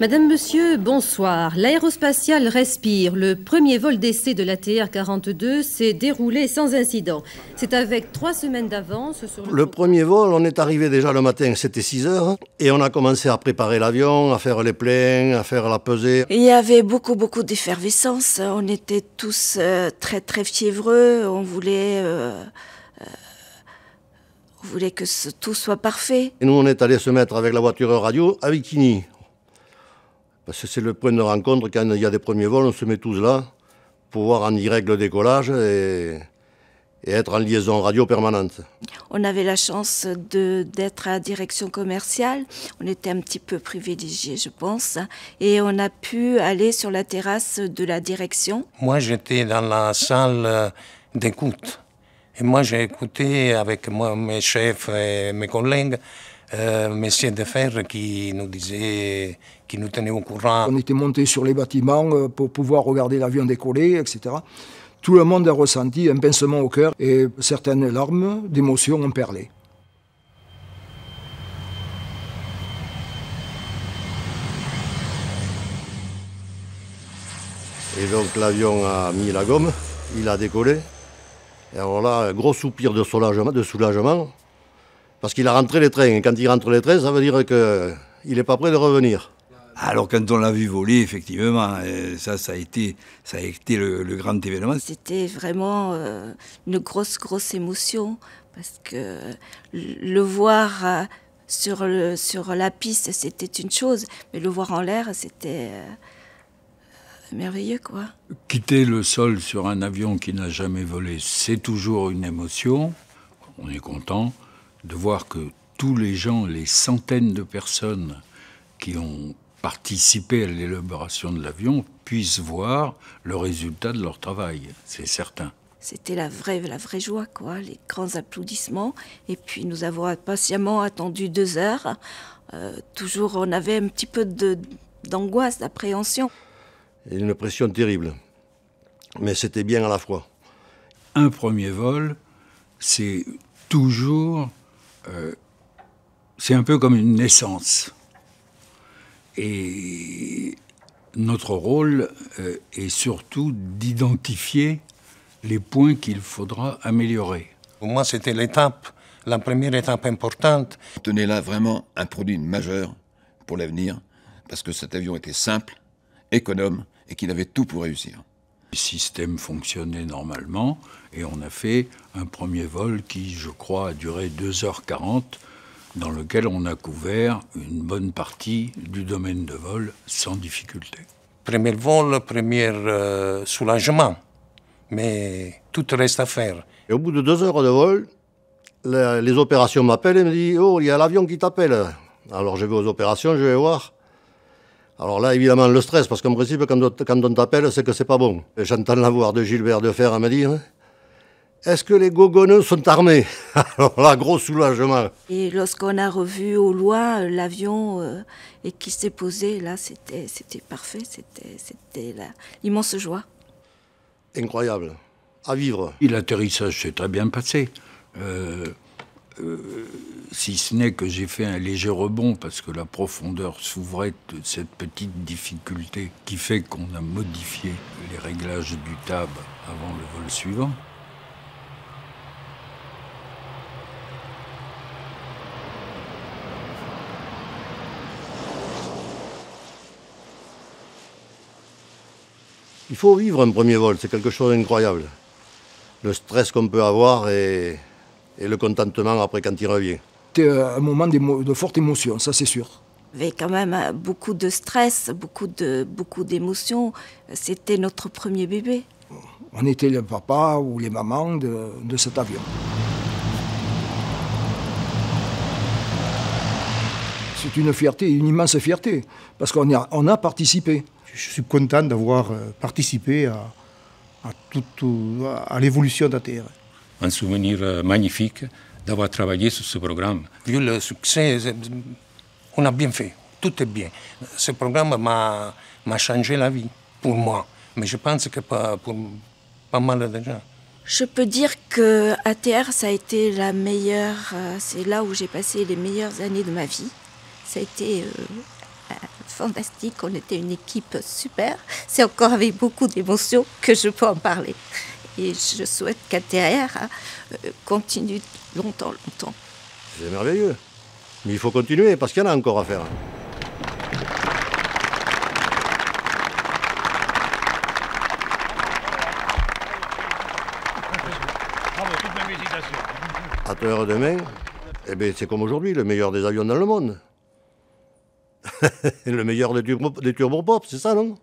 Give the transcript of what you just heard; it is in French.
Madame, Monsieur, bonsoir. L'aérospatiale Respire, le premier vol d'essai de la TR-42, s'est déroulé sans incident. C'est avec 3 semaines d'avance sur le premier vol, on est arrivé déjà le matin, c'était 6 heures, et on a commencé à préparer l'avion, à faire les pleins, à faire la pesée. Il y avait beaucoup d'effervescence. On était tous très fiévreux. On voulait que tout soit parfait. Et nous, on est allé se mettre avec la voiture radio à Bikini. Parce que c'est le point de rencontre, quand il y a des premiers vols, on se met tous là pour voir en direct le décollage et être en liaison radio permanente. On avait la chance d'être à la direction commerciale. On était un petit peu privilégiés, je pense. Et on a pu aller sur la terrasse de la direction. Moi, j'étais dans la salle d'écoute. Et moi, j'ai écouté avec moi, mes chefs et mes collègues, Messieurs de Fer qui nous disait, qui nous tenait au courant. On était montés sur les bâtiments pour pouvoir regarder l'avion décoller, etc. Tout le monde a ressenti un pincement au cœur et certaines larmes d'émotion ont perlé. Et donc l'avion a mis la gomme, il a décollé. Et alors là, un gros soupir de soulagement, parce qu'il a rentré les trains. Et quand il rentre les trains, ça veut dire qu'il n'est pas prêt de revenir. Alors quand on l'a vu voler, effectivement, ça a été le grand événement. C'était vraiment une grosse émotion, parce que le voir sur la piste, c'était une chose, mais le voir en l'air, c'était merveilleux, quoi. Quitter le sol sur un avion qui n'a jamais volé, c'est toujours une émotion. On est content de voir que tous les gens, les centaines de personnes qui ont participé à l'élaboration de l'avion puissent voir le résultat de leur travail, c'est certain. C'était la vraie joie, quoi, les grands applaudissements. Et puis nous avons patiemment attendu 2 heures. Toujours, on avait un petit peu d'angoisse, d'appréhension. Et une pression terrible. Mais c'était bien à la fois. Un premier vol, c'est toujours... c'est un peu comme une naissance. Et notre rôle est surtout d'identifier les points qu'il faudra améliorer. Pour moi, c'était la première étape importante. On tenait là vraiment un produit majeur pour l'avenir, parce que cet avion était simple, économe, et qu'il avait tout pour réussir. Le système fonctionnait normalement, et on a fait un premier vol qui, je crois, a duré 2h40, dans lequel on a couvert une bonne partie du domaine de vol sans difficulté. Premier vol, premier soulagement, mais tout reste à faire. Et au bout de 2 heures de vol, les opérations m'appellent et me disent « Oh, il y a l'avion qui t'appelle ». Alors je vais aux opérations, je vais voir. Alors là, évidemment, le stress, parce qu'en principe, quand on t'appelle, c'est que c'est pas bon. Et j'entends la voix de Gilbert de Fer à me dire « Est-ce que les gogonneux sont armés ?» Alors là, gros soulagement. Et lorsqu'on a revu au loin l'avion et qui s'est posé, là, c'était parfait, c'était l'immense joie. Incroyable, à vivre. L'atterrissage s'est très bien passé. Si ce n'est que j'ai fait un léger rebond parce que la profondeur s'ouvrait de cette petite difficulté qui fait qu'on a modifié les réglages du TAB avant le vol suivant. Il faut vivre un premier vol, c'est quelque chose d'incroyable. Le stress qu'on peut avoir et le contentement après quand il revient. C'était un moment de forte émotion, ça c'est sûr. Il y avait quand même beaucoup de stress, beaucoup d'émotions. C'était notre premier bébé. On était le papa ou les mamans de cet avion. C'est une fierté, une immense fierté, parce qu'on a participé. Je suis content d'avoir participé à l'évolution de la Terre. Un souvenir magnifique d'avoir travaillé sur ce programme. Vu le succès, on a bien fait, tout est bien. Ce programme m'a changé la vie, pour moi, mais je pense que pour pas mal de gens. Je peux dire que ATR, ça a été la meilleure, c'est là où j'ai passé les meilleures années de ma vie. Ça a été fantastique, on était une équipe super. C'est encore avec beaucoup d'émotion que je peux en parler. Et je souhaite qu'ATR continue longtemps. C'est merveilleux. Mais il faut continuer parce qu'il y en a encore à faire. ATR demain, eh bien, c'est comme aujourd'hui, le meilleur des avions dans le monde. Le meilleur des turboprops, c'est ça, non?